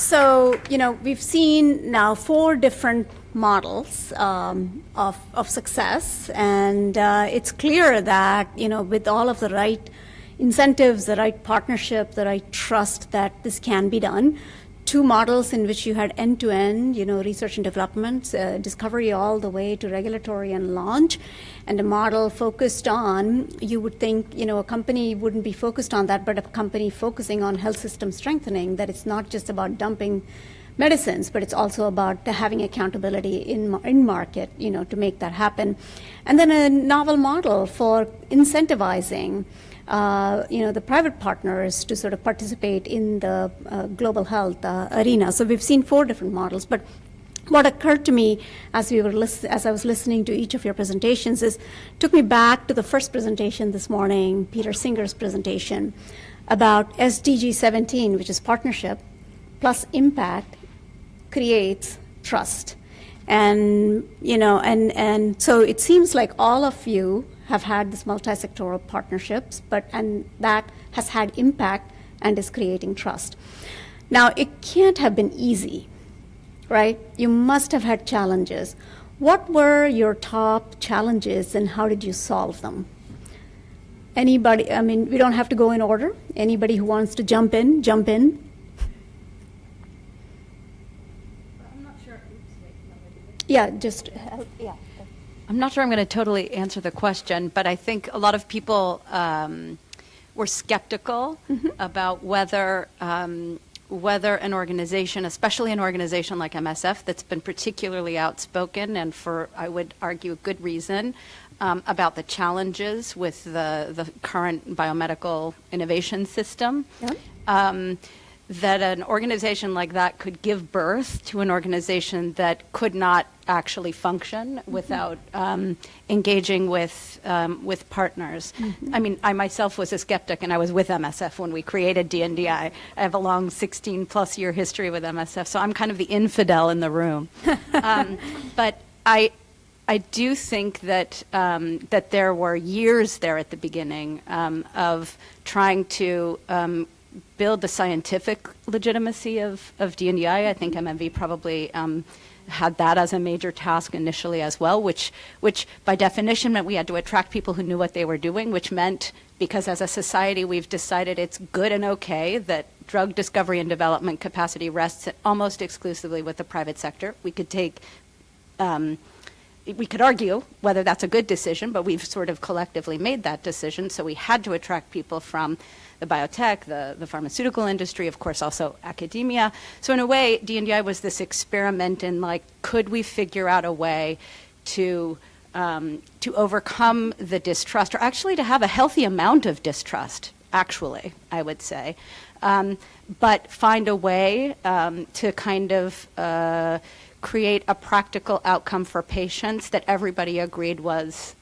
So, we've seen now 4 different models of success, and it's clear that, with all of the right incentives, the right partnership, the right trust, that this can be done. 2 models in which you had end-to-end, research and development, discovery all the way to regulatory and launch, and a model focused on, you would think, a company wouldn't be focused on that, but a company focusing on health system strengthening, that it's not just about dumping medicines, but it's also about having accountability in market, to make that happen. And then a novel model for incentivizing the private partners to sort of participate in the global health arena. So we've seen 4 different models, but what occurred to me as I was listening to each of your presentations took me back to the first presentation this morning, Peter Singer's presentation, about SDG 17, which is partnership plus impact creates trust. And, and so it seems like all of you have had this multi-sectoral partnerships, and that has had impact and is creating trust. Now, it can't have been easy, right? You must have had challenges. What were your top challenges and how did you solve them? Anybody, we don't have to go in order. Anybody who wants to jump in, jump in. I'm not sure. Yeah, just help, yeah. I'm not sure I'm going to totally answer the question, but I think a lot of people were skeptical about whether an organization, especially an organization like MSF, that's been particularly outspoken and for, I would argue, good reason, about the challenges with the current biomedical innovation system. Yeah. That an organization like that could give birth to an organization that could not actually function without engaging with partners. I myself was a skeptic, and I was with MSF when we created DNDi. I have a long 16-plus year history with MSF, so I'm kind of the infidel in the room. But I do think that that there were years there at the beginning of trying to build the scientific legitimacy of DNDi. I think MMV probably had that as a major task initially as well, which by definition meant we had to attract people who knew what they were doing, which meant, because as a society we've decided it's good and okay that drug discovery and development capacity rests almost exclusively with the private sector. We could we could argue whether that's a good decision, but we've sort of collectively made that decision, so we had to attract people from the biotech, the pharmaceutical industry, of course also academia. So in a way, DNDi was this experiment in could we figure out a way to overcome the distrust, or actually to have a healthy amount of distrust, actually, I would say, but find a way to kind of create a practical outcome for patients that everybody agreed was,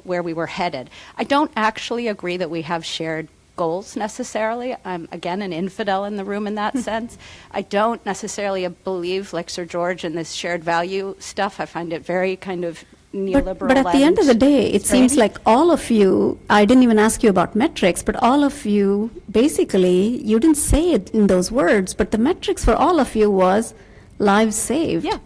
where we were headed. I don't actually agree that we have shared goals necessarily. I'm, again, an infidel in the room in that sense. I don't necessarily believe, like Sir George, in this shared value stuff. I find it very kind of neoliberal. But at the end of the day, it seems like all of you, I didn't even ask you about metrics, but all of you, basically, you didn't say it in those words, but the metrics for all of you was lives saved. Yeah.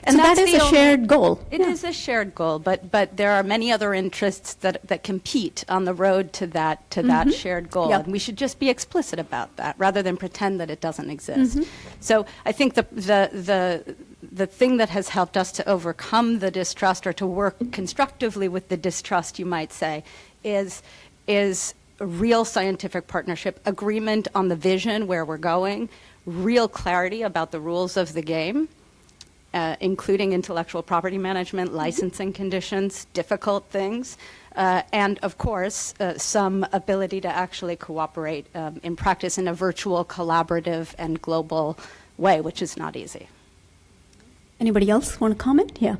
And so that is a shared goal. It is a shared goal, but there are many other interests that compete on the road to that shared goal. Yep. And we should just be explicit about that rather than pretend that it doesn't exist. So I think the thing that has helped us to overcome the distrust, or to work constructively with the distrust, you might say, is a real scientific partnership, agreement on the vision, where we're going, real clarity about the rules of the game, including intellectual property management, licensing conditions, difficult things, and of course, some ability to actually cooperate in practice in a virtual, collaborative, and global way, which is not easy. Anybody else want to comment? Yeah.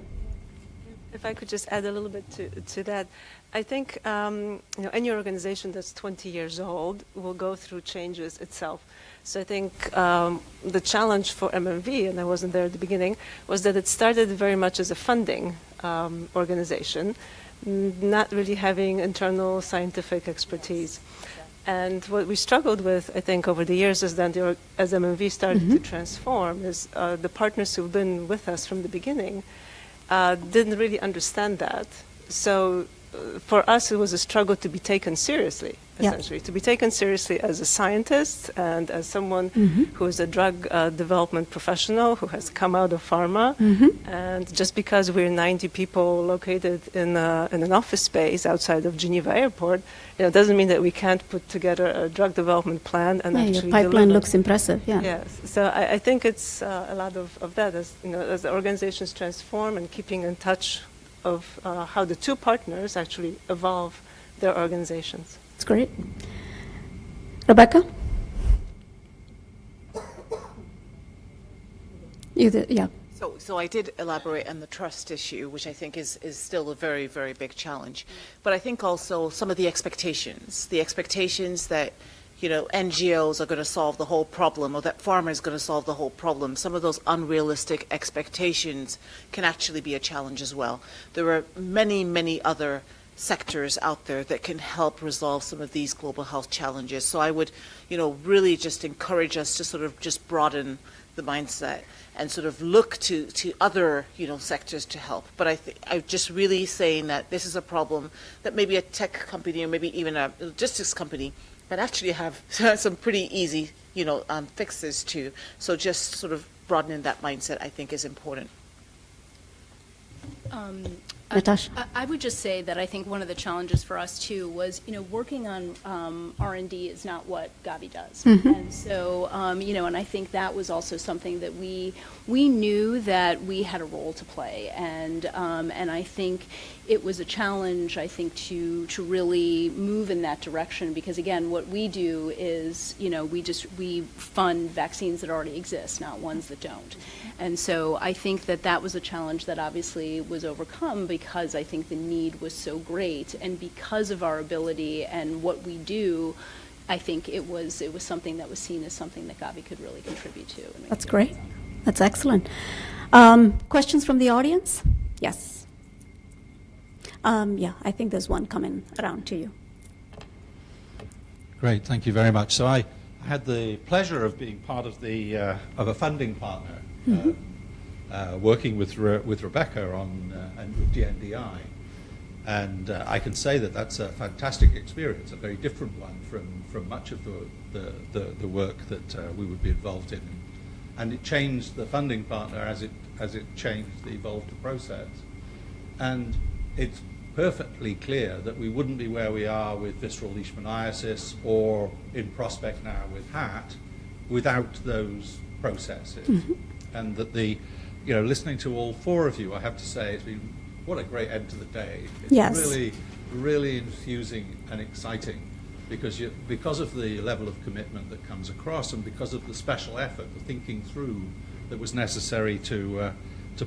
If I could just add a little bit to that. I think any organization that's 20 years old will go through changes itself. So I think the challenge for MMV, and I wasn't there at the beginning, was that it started very much as a funding organization, not really having internal scientific expertise. And what we struggled with, I think, over the years is that as MMV started to transform, is the partners who've been with us from the beginning didn't really understand that. So for us, it was a struggle to be taken seriously, essentially, to be taken seriously as a scientist and as someone who is a drug development professional who has come out of pharma. And just because we're 90 people located in an office space outside of Geneva Airport, doesn't mean that we can't put together a drug development plan and actually your pipeline deliver. looks impressive, yeah. Yes, so I think it's a lot of that as as the organizations transform and keeping in touch of how the two partners actually evolve their organizations. That's great. Rebecca? Yeah. So I did elaborate on the trust issue, which I think is still a very, very big challenge. But I think also some of the expectations that NGOs are going to solve the whole problem, or that pharma is going to solve the whole problem. Some of those unrealistic expectations can actually be a challenge as well. There are many, many other sectors out there that can help resolve some of these global health challenges. So I would, really just encourage us to sort of just broaden the mindset and sort of look to other, sectors to help. But I'm just really saying that this is a problem that maybe a tech company or maybe even a logistics company but actually have some pretty easy, fixes to. So just sort of broadening that mindset, I think, is important. Natasha? I would just say that I think one of the challenges for us too was, working on R&D is not what Gavi does, and so and I think that was also something that we knew that we had a role to play, and I think it was a challenge, I think, to really move in that direction, because again, what we do is, we fund vaccines that already exist, not ones that don't. And so I think that was a challenge that obviously was overcome because I think the need was so great, and because of our ability and what we do, I think it was something that was seen as something that Gavi could really contribute to. That's great. That's excellent. Questions from the audience? Yes. I think there's one coming around to you. Great, thank you very much. So I had the pleasure of being part of a funding partner, working with Rebecca and with DNDi, and I can say that that's a fantastic experience, a very different one from much of the work that we would be involved in, and it changed the funding partner as it evolved the process, and it's perfectly clear that we wouldn't be where we are with visceral leishmaniasis or in prospect now with HAT without those processes. And that listening to all four of you, I have to say, it's been what a great end to the day. It's really, really infusing and exciting because of the level of commitment that comes across and because of the special effort, the thinking through that was necessary to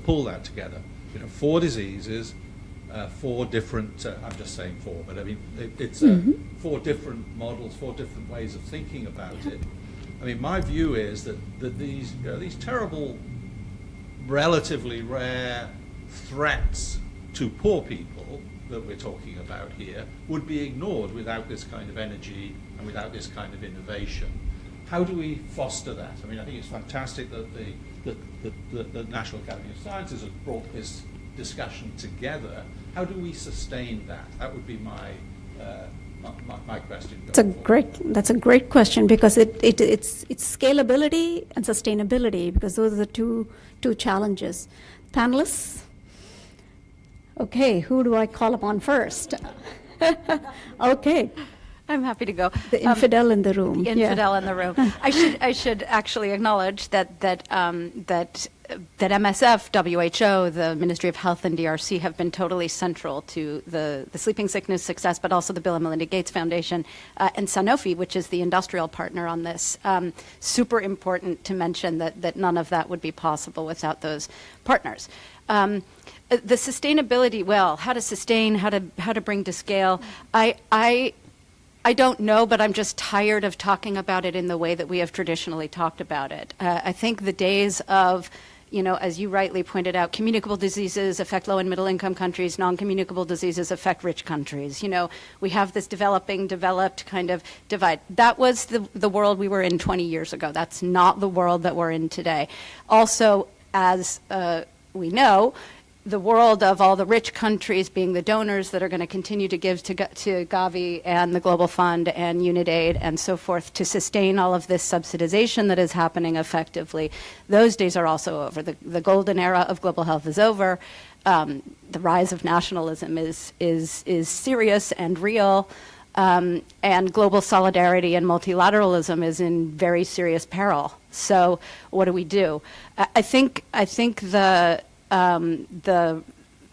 pull that together. 4 diseases, 4 different, I'm just saying 4, but I mean, it's 4 different models, 4 different ways of thinking about it. I mean, my view is that these terrible, relatively rare threats to poor people that we're talking about here would be ignored without this kind of energy and without this kind of innovation. How do we foster that? I mean, I think it's fantastic that the National Academy of Sciences has brought this discussion together. How do we sustain that? That would be my question. That's a great question, because it's scalability and sustainability, because those are the two challenges. Panelists? Okay, who do I call upon first? Okay. I'm happy to go. The infidel in the room. The infidel in the room. I should actually acknowledge that MSF, WHO, the Ministry of Health, and DRC have been totally central to the sleeping sickness success, but also the Bill and Melinda Gates Foundation and Sanofi, which is the industrial partner on this. Super important to mention that none of that would be possible without those partners. The sustainability, how to sustain, how to bring to scale. I don't know, but I'm just tired of talking about it in the way that we have traditionally talked about it. I think the days of as you rightly pointed out, communicable diseases affect low and middle income countries, non-communicable diseases affect rich countries. We have this developing, developed kind of divide. That was the world we were in 20 years ago. That's not the world that we're in today. Also, as we know, the world of all the rich countries being the donors that are going to continue to give to Gavi and the Global Fund and UNITAID and so forth to sustain all of this subsidization that is happening effectively, those days are also over. The golden era of global health is over. The rise of nationalism is serious and real. And global solidarity and multilateralism is in very serious peril. So what do? I think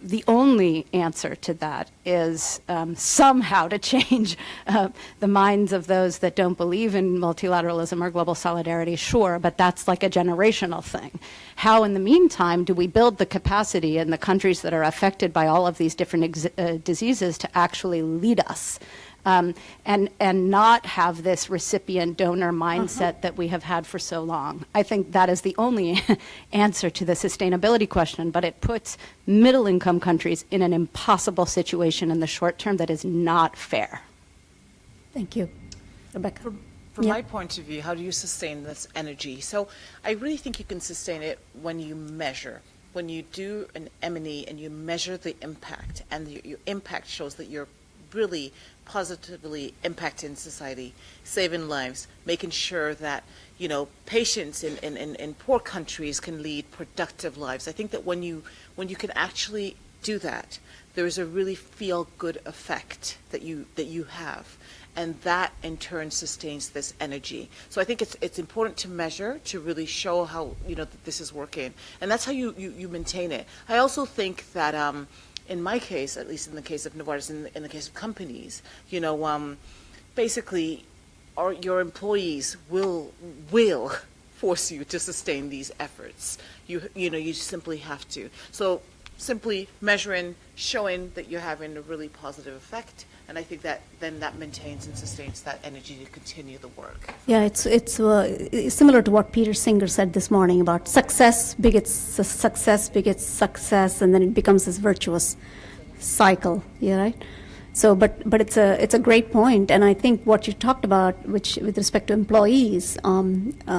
the only answer to that is somehow to change the minds of those that don't believe in multilateralism or global solidarity, sure, but that's like a generational thing. How, in the meantime, do we build the capacity in the countries that are affected by all of these different diseases to actually lead us? And not have this recipient donor mindset that we have had for so long. I think that is the only answer to the sustainability question, but it puts middle income countries in an impossible situation in the short term that is not fair. Thank you. Rebecca? From my point of view, how do you sustain this energy? So I really think you can sustain it when you measure. When you do an M&E and you measure the impact, and your impact shows that you're really positively impacting society, saving lives, making sure that patients in poor countries can lead productive lives. I think that when you can actually do that, there is a really feel good effect that you have, and that in turn sustains this energy. So I think it's important to measure, to really show how that this is working, and that's how you maintain it. I also think that in my case, at least in the case of Novartis, in the case of companies, basically, your employees will force you to sustain these efforts. You simply have to. So simply measuring, showing that you're having a really positive effect, and I think that then that maintains and sustains that energy to continue the work. Yeah, it's similar to what Peter Singer said this morning about success begets success, and then it becomes this virtuous cycle. Yeah, right. So, but it's a great point, and I think what you talked about, which with respect to employees, I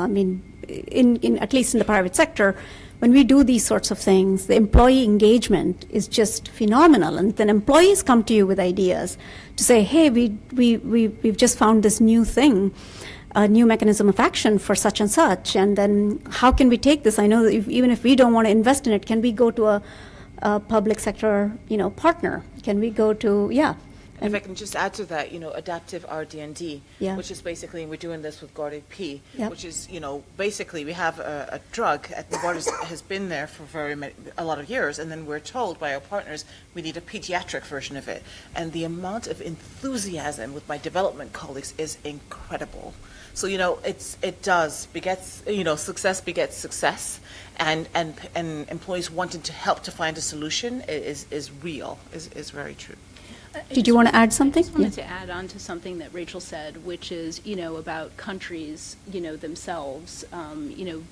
mean, in at least in the private sector, when we do these sorts of things, the employee engagement is just phenomenal. And then employees come to you with ideas to say, hey, we've just found this new thing, a new mechanism of action for such and such. And then how can we take this? I know that even if we don't want to invest in it, can we go to a public sector, partner? Can we go to, And if I can just add to that, adaptive RD&D, which is basically, and we're doing this with GARD-AP, which is, basically we have a drug at Novartis has been there for a lot of years, and then we're told by our partners we need a pediatric version of it. And the amount of enthusiasm with my development colleagues is incredible. So, success begets success, and employees wanting to help to find a solution is real, is very true. Did you want to add something? I just wanted to add on to something that Rachel said, which is, about countries, themselves,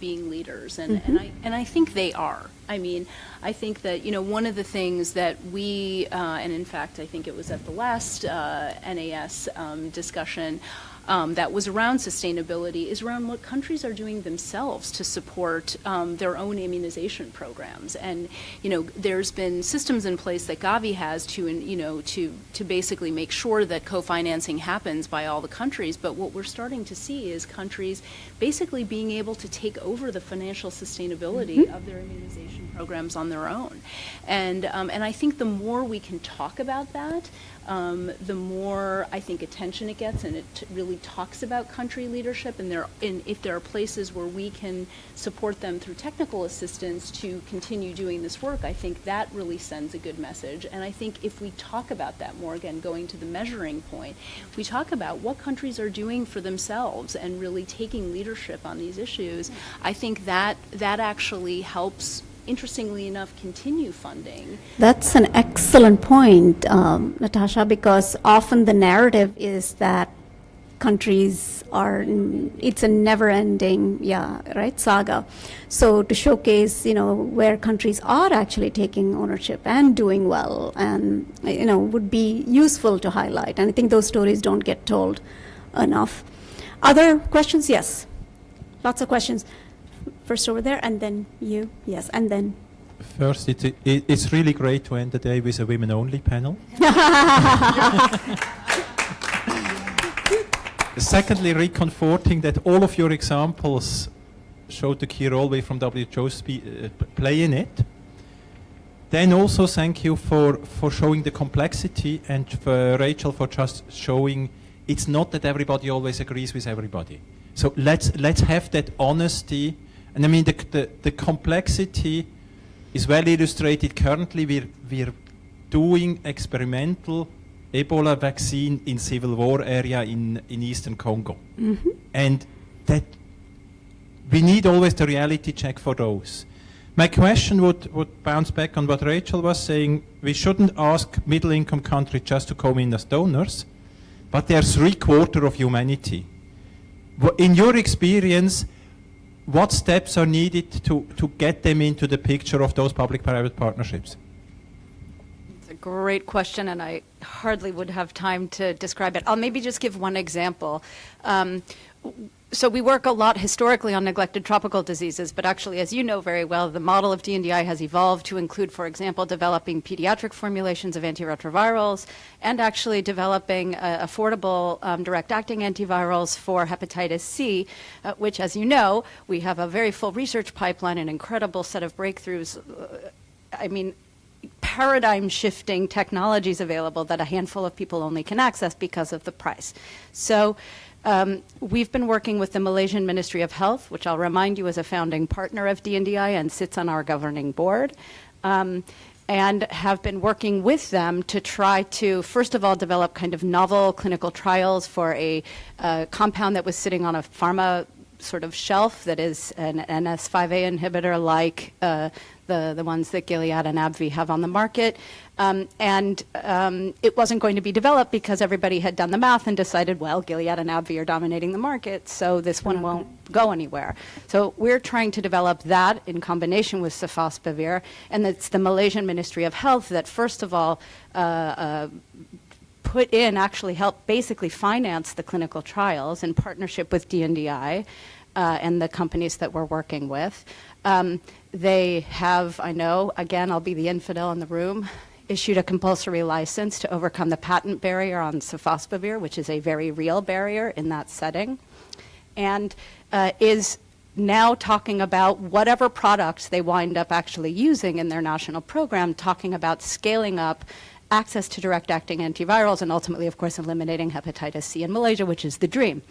being leaders. And I think they are. I mean, I think that, one of the things that we, and in fact, I think it was at the last NAS discussion, that was around sustainability is around what countries are doing themselves to support their own immunization programs. And, there's been systems in place that Gavi has to basically make sure that co-financing happens by all the countries. But what we're starting to see is countries basically being able to take over the financial sustainability of their immunization programs on their own. And I think the more we can talk about that, the more I think attention it gets, and it really talks about country leadership. And if there are places where we can support them through technical assistance to continue doing this work, I think that really sends a good message. And I think if we talk about that more, again, going to the measuring point, if we talk about what countries are doing for themselves and really taking leadership on these issues, I think that actually helps, interestingly enough, continue funding. That's an excellent point, Natasha, because often the narrative is that countries are, it's a never-ending, saga. So to showcase, where countries are actually taking ownership and doing well, and would be useful to highlight. And I think those stories don't get told enough. Other questions? Yes. Lots of questions. First over there, and then you. Yes, and then. First, it's really great to end the day with a women-only panel. Secondly, reconforting that all of your examples showed the key role way from WHO's play in it. Then also thank you for showing the complexity, and for Rachel for just showing it's not that everybody always agrees with everybody. So let's have that honesty. And I mean the complexity is well illustrated. Currently we're doing experimental Ebola vaccine in civil war area in eastern Congo. Mm-hmm. And that we need always the reality check for those. My question would bounce back on what Rachel was saying. We shouldn't ask middle income countries just to come in as donors, but they're 3/4 of humanity. In your experience, what steps are needed to get them into the picture of those public-private partnerships? It's a great question, and I hardly would have time to describe it. I'll maybe just give one example. So we work a lot historically on neglected tropical diseases, but actually, as you know very well, the model of DNDi has evolved to include, for example, developing pediatric formulations of antiretrovirals and actually developing affordable direct-acting antivirals for hepatitis C, which, as you know, we have a very full research pipeline, an incredible set of breakthroughs. Paradigm-shifting technologies available that a handful of people only can access because of the price. So we've been working with the Malaysian Ministry of Health, which I'll remind you is a founding partner of DNDi and sits on our governing board, and have been working with them to try to, first of all, develop kind of novel clinical trials for a compound that was sitting on a pharma sort of shelf that is an NS5A inhibitor like the ones that Gilead and AbbVie have on the market. And it wasn't going to be developed because everybody had done the math and decided, well, Gilead and AbbVie are dominating the market, so this one won't go anywhere. So we're trying to develop that in combination with sofosbuvir, and it's the Malaysian Ministry of Health that, first of all, actually helped basically finance the clinical trials in partnership with DNDi and the companies that we're working with. They have, I know, again, I'll be the infidel in the room, issued a compulsory license to overcome the patent barrier on sofosbuvir, which is a very real barrier in that setting, and is now talking about whatever products they wind up actually using in their national program, talking about scaling up access to direct-acting antivirals and ultimately, of course, eliminating hepatitis C in Malaysia, which is the dream.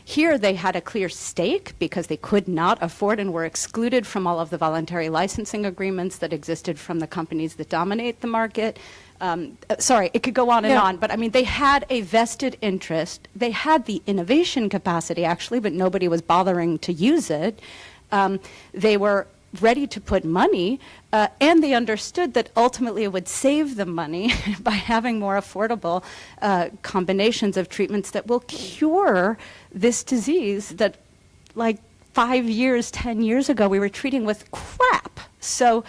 Here they had a clear stake because they could not afford and were excluded from all of the voluntary licensing agreements that existed from the companies that dominate the market. Sorry, it could go on and on, but I mean, they had a vested interest. They had the innovation capacity, actually, but nobody was bothering to use it. They were ready to put money, and they understood that ultimately it would save them money by having more affordable combinations of treatments that will cure this disease that, like 5 years, 10 years ago, we were treating with crap. So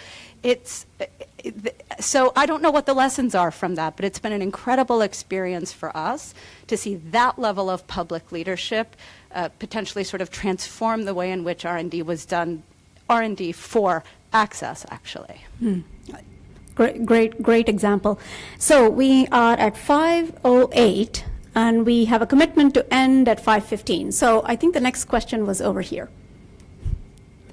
so I don't know what the lessons are from that, but it's been an incredible experience for us to see that level of public leadership potentially sort of transform the way in which R&D was done, R&D for access, actually. Great example. So we are at 5:08, and we have a commitment to end at 5:15. So I think the next question was over here.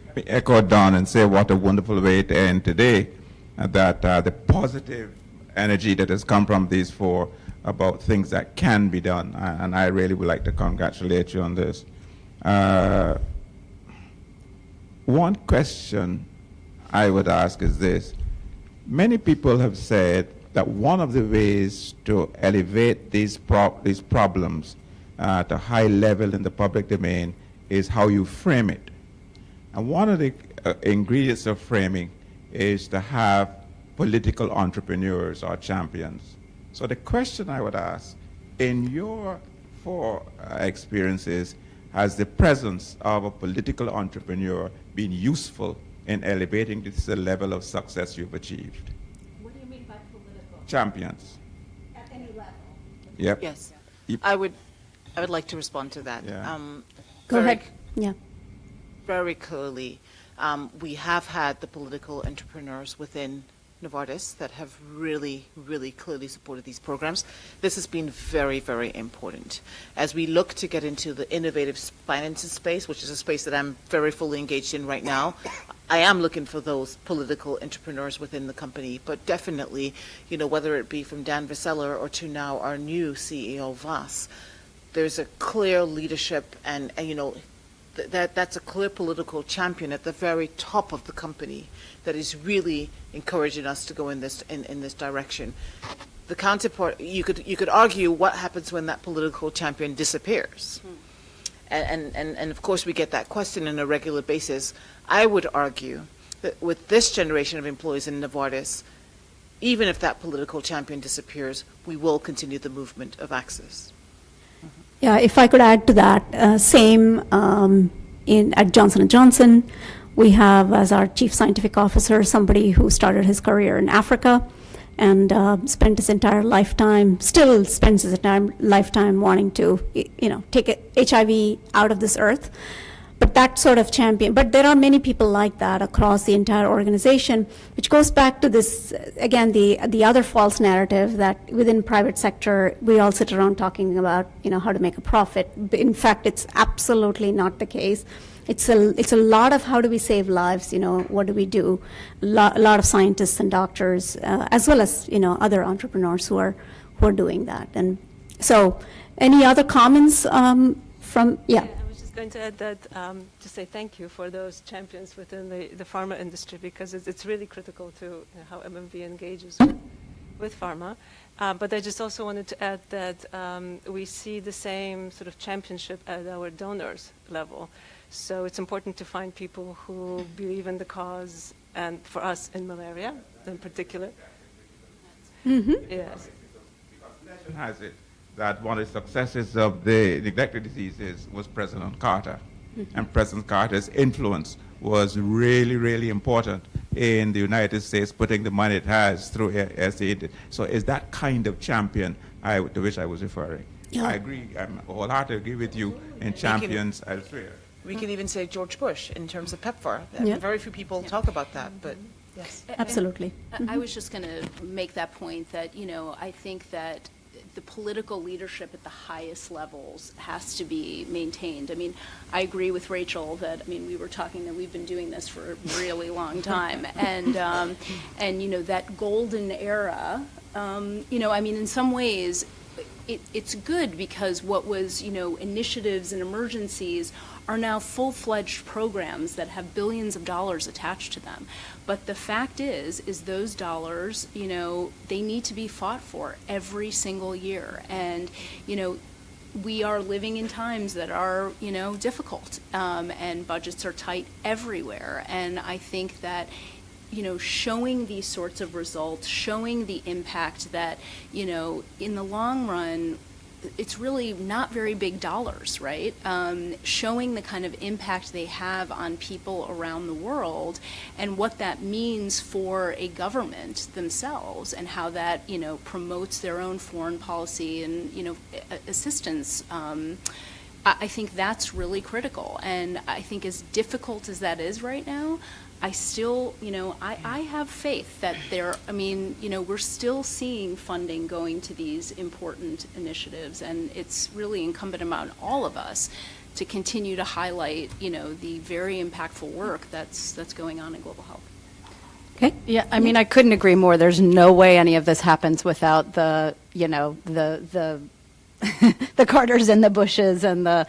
Let me echo Don and say what a wonderful way to end today, that the positive energy that has come from these four about things that can be done, and I really would like to congratulate you on this. One question I would ask is this. Many people have said that one of the ways to elevate these problems to a high level in the public domain is how you frame it. And one of the ingredients of framing is to have political entrepreneurs or champions. So the question I would ask, in your for experiences, has the presence of a political entrepreneur been useful in elevating this level of success you've achieved? What do you mean by political? Champions. At any level? Yep. Yes, Yep. I would like to respond to that. Yeah. Go Very- ahead. Yeah. Very clearly, we have had the political entrepreneurs within Novartis that have really, really clearly supported these programs. This has been very, very important. As we look to get into the innovative finances space, which is a space that I'm very fully engaged in right now, I am looking for those political entrepreneurs within the company, but definitely, whether it be from Dan Viseller or to now our new CEO, Vas, there's a clear leadership and that's a clear political champion at the very top of the company that is really encouraging us to go in this direction. The counterpart, you could argue what happens when that political champion disappears, and of course we get that question on a regular basis. I would argue that with this generation of employees in Novartis, even if that political champion disappears, we will continue the movement of access. Yeah, if I could add to that, same at Johnson & Johnson, we have as our chief scientific officer somebody who started his career in Africa and spent his entire lifetime, still spends his entire lifetime wanting to, take HIV out of this earth. But that sort of champion, but there are many people like that across the entire organization, which goes back to this, again, the other false narrative that within private sector, we all sit around talking about, how to make a profit. In fact, it's absolutely not the case. It's a lot of how do we save lives, what do we do? A lot of scientists and doctors, as well as, other entrepreneurs who are doing that. And so any other comments from, yeah. Going to add that to say thank you for those champions within the pharma industry, because it's really critical to how MMV engages with pharma. But I just also wanted to add that we see the same sort of championship at our donors level. So it's important to find people who believe in the cause, and for us in malaria in particular. Mm-hmm. Yes. Legend has it that one of the successes of the neglected diseases was President Carter. Mm-hmm. And President Carter's influence was really, really important in the United States, putting the money it has through SAID. So is that kind of champion to which I was referring? Yeah. I agree. I wholeheartedly agree with you in champions elsewhere. We can even say George Bush in terms of PEPFAR. Yeah. Very few people talk about that, but yes. Absolutely. I was just going to make that point that, I think that the political leadership at the highest levels has to be maintained. I mean, I agree with Rachel that, we were talking that we've been doing this for a really long time. And that golden era, in some ways, it's good because what was, initiatives and emergencies are now full-fledged programs that have billions of dollars attached to them. But the fact is those dollars, they need to be fought for every single year. And, we are living in times that are, difficult, and budgets are tight everywhere. And I think that, showing these sorts of results, showing the impact that, in the long run, it's really not very big dollars, right? Showing the kind of impact they have on people around the world and what that means for a government themselves and how that, promotes their own foreign policy and, assistance. I think that's really critical. And I think as difficult as that is right now, I still, I have faith that we're still seeing funding going to these important initiatives, and it's really incumbent upon all of us to continue to highlight, the very impactful work that's going on in global health. Okay. Yeah, I couldn't agree more. There's no way any of this happens without the the Carters and the Bushes and the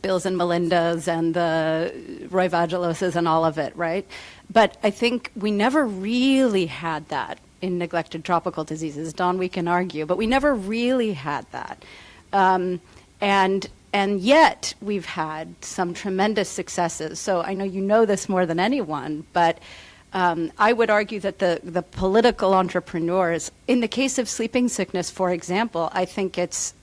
Bills and Melindas and the Roy Vageloses and all of it, right? But I think we never really had that in neglected tropical diseases. Dawn, we can argue, but we never really had that. And yet we've had some tremendous successes. So I know you know this more than anyone, but I would argue that the political entrepreneurs, in the case of sleeping sickness, for example, I think it's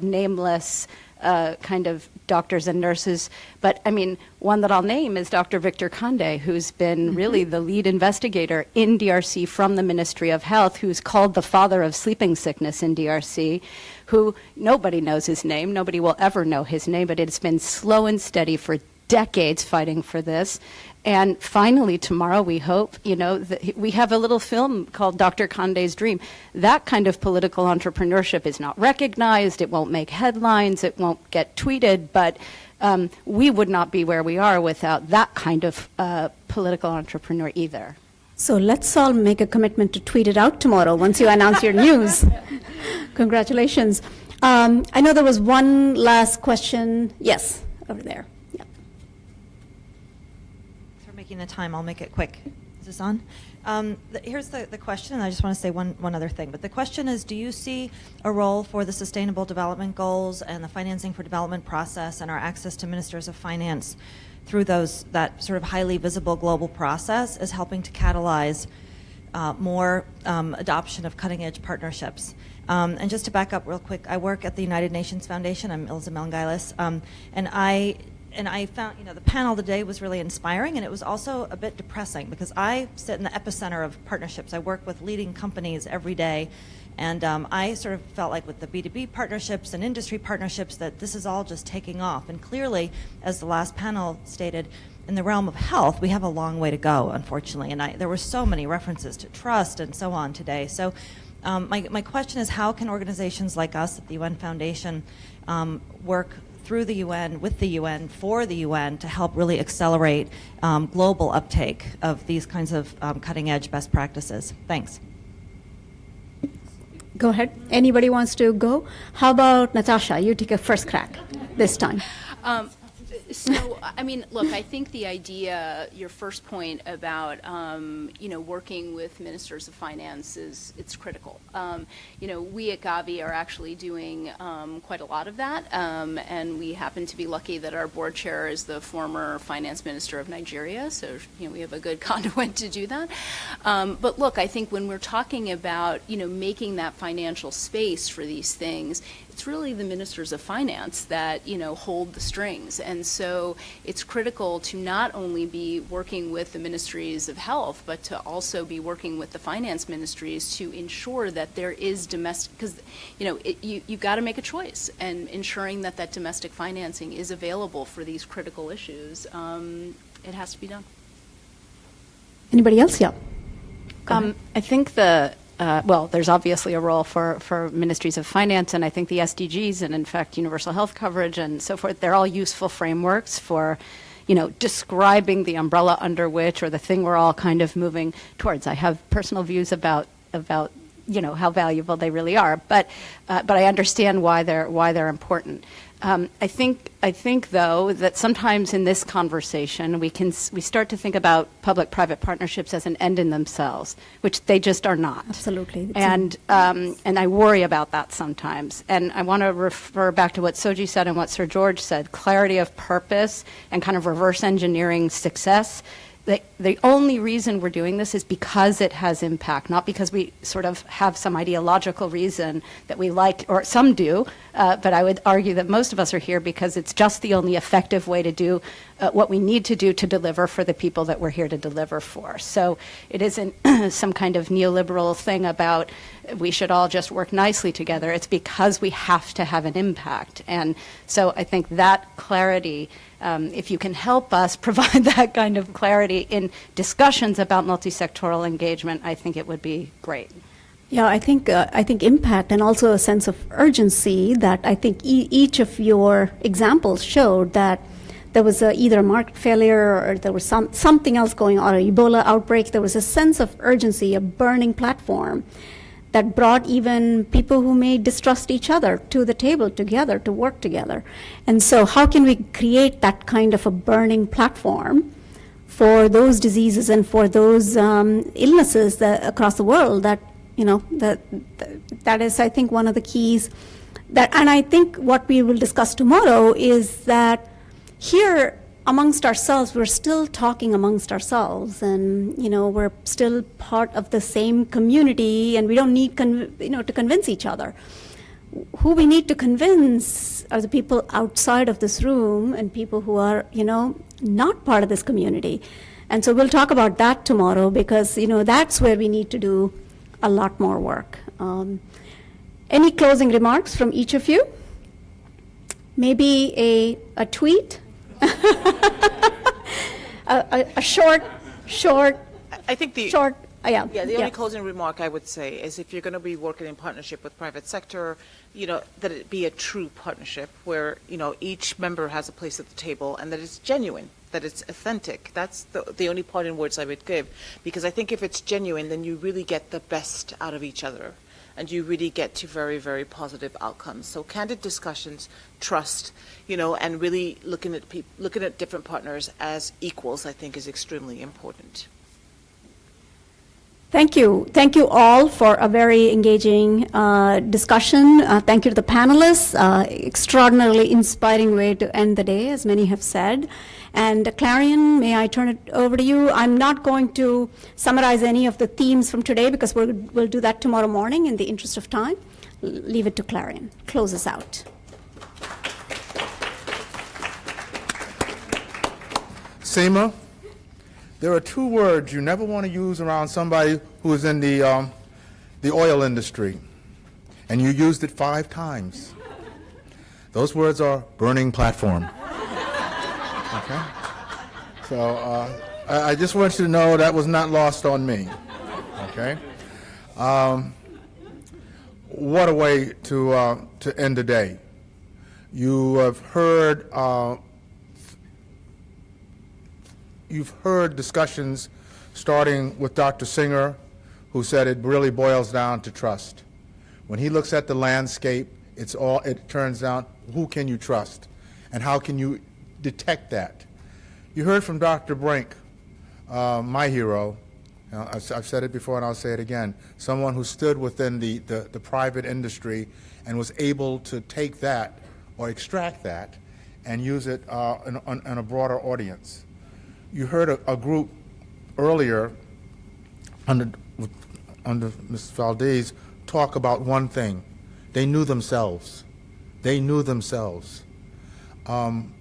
nameless kind of doctors and nurses. But I mean, one that I'll name is Dr. Victor Conde, who's been really the lead investigator in DRC from the Ministry of Health, who's called the father of sleeping sickness in DRC, who nobody knows his name. Nobody will ever know his name, but it's been slow and steady for decades fighting for this. And finally, tomorrow, we hope, that we have a little film called Dr. Conde's Dream. That kind of political entrepreneurship is not recognized. It won't make headlines. It won't get tweeted. But we would not be where we are without that kind of political entrepreneur either. So let's all make a commitment to tweet it out tomorrow once you announce your news. Congratulations. I know there was one last question. Yes, over there. The time, I'll make it quick. Is this on? Here's the question, and I just want to say one other thing. But the question is, do you see a role for the Sustainable Development Goals and the financing for development process and our access to ministers of finance through that sort of highly visible global process as helping to catalyze more adoption of cutting-edge partnerships? And just to back up real quick, I work at the United Nations Foundation. I'm Ilza Melngailis, and I found, the panel today was really inspiring, and it was also a bit depressing because I sit in the epicenter of partnerships. I work with leading companies every day, and I sort of felt like with the B2B partnerships and industry partnerships that this is all just taking off. And clearly, as the last panel stated, in the realm of health, we have a long way to go, unfortunately. And there were so many references to trust and so on today. So my question is, how can organizations like us at the UN Foundation work through the UN, with the UN, for the UN, to help really accelerate global uptake of these kinds of cutting-edge best practices? Thanks. Go ahead. Anybody wants to go? How about Natasha? You take a first crack this time. So, I mean, look, I think the idea, your first point about, working with ministers of finance it's critical. We at Gavi are actually doing quite a lot of that, and we happen to be lucky that our board chair is the former finance minister of Nigeria, so, we have a good conduit to do that. But look, I think when we're talking about, making that financial space for these things, it's really the ministers of finance that, hold the strings. And so it's critical to not only be working with the ministries of health, but to also be working with the finance ministries to ensure that there is domestic, because, you've got to make a choice, and ensuring that that domestic financing is available for these critical issues, it has to be done. Anybody else? Yeah. I think there's obviously a role for ministries of finance, and I think the SDGs and, in fact, universal health coverage and so forth, they're all useful frameworks for, describing the umbrella under which, or the thing we're all kind of moving towards. I have personal views about how valuable they really are, but I understand why they're important. I think though that sometimes in this conversation we start to think about public-private partnerships as an end in themselves, which they just are not. Absolutely. And I worry about that sometimes. And I want to refer back to what Soji said and what Sir George said: clarity of purpose and kind of reverse engineering success. The only reason we're doing this is because it has impact, not because we sort of have some ideological reason that we like, or some do, but I would argue that most of us are here because it's just the only effective way to do what we need to do to deliver for the people that we're here to deliver for. So it isn't some kind of neoliberal thing about we should all just work nicely together. It's because we have to have an impact. And so I think that clarity, if you can help us provide that kind of clarity in discussions about multi-sectoral engagement, I think it would be great. Yeah, I think impact, and also a sense of urgency that I think each of your examples showed that there was either a market failure or there was something else going on, an Ebola outbreak. There was a sense of urgency, a burning platform that brought even people who may distrust each other to the table together to work together. And so how can we create that kind of a burning platform for those diseases and for those illnesses that across the world that is, I think, one of the keys. And I think what we will discuss tomorrow is that here amongst ourselves, we're still talking amongst ourselves, and we're still part of the same community, and we don't need to convince each other. Who we need to convince are the people outside of this room and people who are not part of this community. And so we'll talk about that tomorrow, because that's where we need to do a lot more work. Any closing remarks from each of you? Maybe a tweet? a short. I think the short. Yeah, the only closing remark I would say is, if you're going to be working in partnership with private sector, that it be a true partnership where, each member has a place at the table, and that it's genuine, that it's authentic. That's the only parting words I would give, because I think if it's genuine, then you really get the best out of each other, and you really get to very, very positive outcomes. So candid discussions, trust, and really looking at different partners as equals, I think, is extremely important. Thank you. Thank you all for a very engaging discussion. Thank you to the panelists. Extraordinarily inspiring way to end the day, as many have said. And Clarion, may I turn it over to you? I'm not going to summarize any of the themes from today, because we'll do that tomorrow morning in the interest of time. Leave it to Clarion. Close us out. Seema, there are two words you never want to use around somebody who is in the oil industry, and you used it 5 times. Those words are burning platform. Okay? So I just want you to know that was not lost on me. Okay? What a way to end the day. You have heard you've heard discussions starting with Dr. Singer, who said it really boils down to trust. When he looks at the landscape, it turns out, who can you trust? And how can you detect that? You heard from Dr. Brink, my hero. I've said it before and I'll say it again. Someone who stood within the private industry and was able to take that or extract that and use it in a broader audience. You heard a group earlier under Ms. Valdez talk about one thing. They knew themselves. They knew themselves.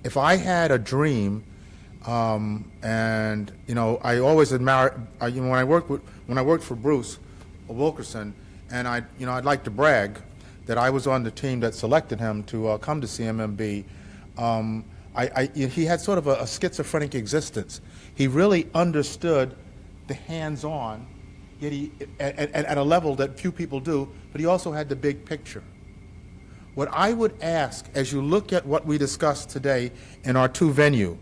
If I had a dream, and I always admire when I worked for Bruce Wilkerson, and I'd like to brag that I was on the team that selected him to come to CMMB. He had sort of a schizophrenic existence. He really understood the hands-on, yet at a level that few people do, but he also had the big picture. What I would ask, as you look at what we discussed today in our 2 venues,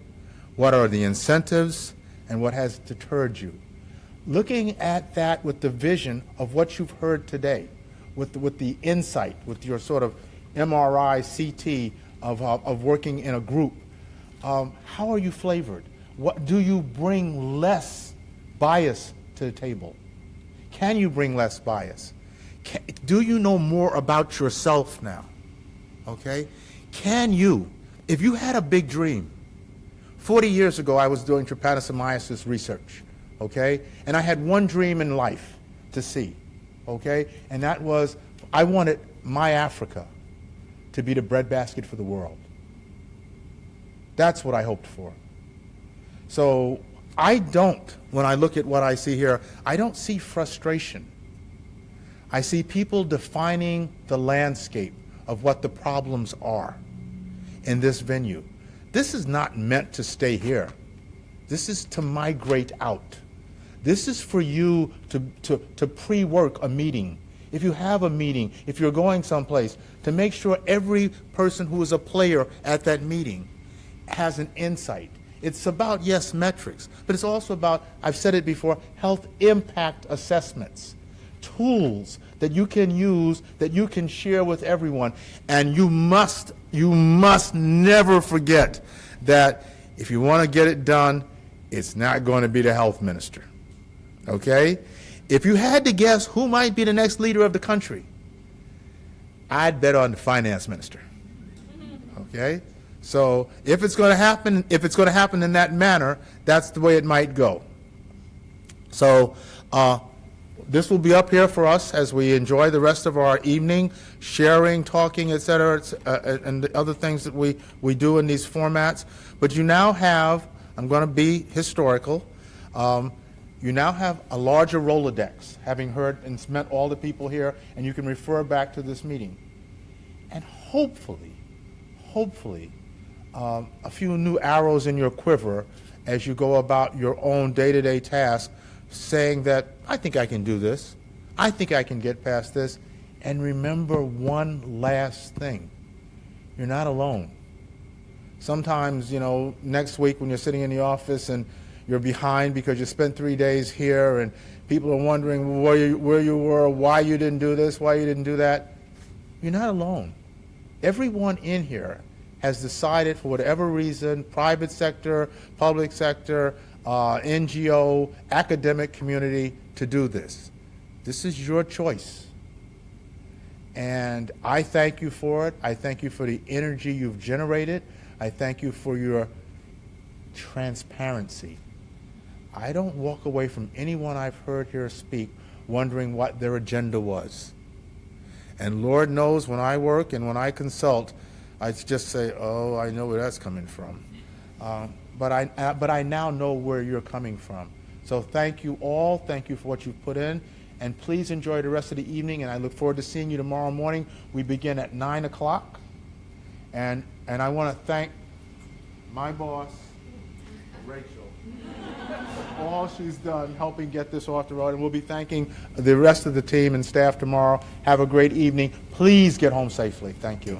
what are the incentives and what has deterred you? Looking at that with the vision of what you've heard today, with the insight, with your sort of MRI, CT of working in a group, how are you flavored? What do you bring less bias to the table? Can you bring less bias? Do you know more about yourself now? Okay? Can you, if you had a big dream, 40 years ago I was doing trypanosomiasis research, okay? And I had one dream in life to see, okay? And that was, I wanted my Africa to be the breadbasket for the world. That's what I hoped for. So I don't, when I look at what I see here, I don't see frustration. I see people defining the landscape of what the problems are in this venue. This is not meant to stay here. This is to migrate out. This is for you to pre-work a meeting. If you have a meeting, if you're going someplace, to make sure every person who is a player at that meeting has an insight. It's about, yes, metrics, but it's also about, I've said it before, health impact assessments, tools that you can use, that you can share with everyone. And you must never forget that if you want to get it done, it's not going to be the health minister, okay? If you had to guess who might be the next leader of the country, I'd bet on the finance minister, okay? So if it's going to happen, in that manner, that's the way it might go. So this will be up here for us as we enjoy the rest of our evening, sharing, talking, et cetera, and the other things that we do in these formats. But you now have, I'm going to be historical, you now have a larger Rolodex, having heard and met all the people here, and you can refer back to this meeting. And hopefully, a few new arrows in your quiver as you go about your own day-to-day task, saying that, I think I can do this. I think I can get past this. And remember one last thing. You're not alone. Sometimes, next week when you're sitting in the office and you're behind because you spent 3 days here and people are wondering where you were, why you didn't do this, why you didn't do that, you're not alone. Everyone in here has decided, for whatever reason, private sector, public sector, NGO, academic community, to do this. This is your choice. And I thank you for it. I thank you for the energy you've generated. I thank you for your transparency. I don't walk away from anyone I've heard here speak wondering what their agenda was. And Lord knows when I work and when I consult, I just say, oh, I know where that's coming from. But I now know where you're coming from. So thank you all. Thank you for what you've put in. And please enjoy the rest of the evening. And I look forward to seeing you tomorrow morning. We begin at 9 o'clock. And I want to thank my boss, Rachel, for all she's done helping get this off the road. And we'll be thanking the rest of the team and staff tomorrow. Have a great evening. Please get home safely. Thank you.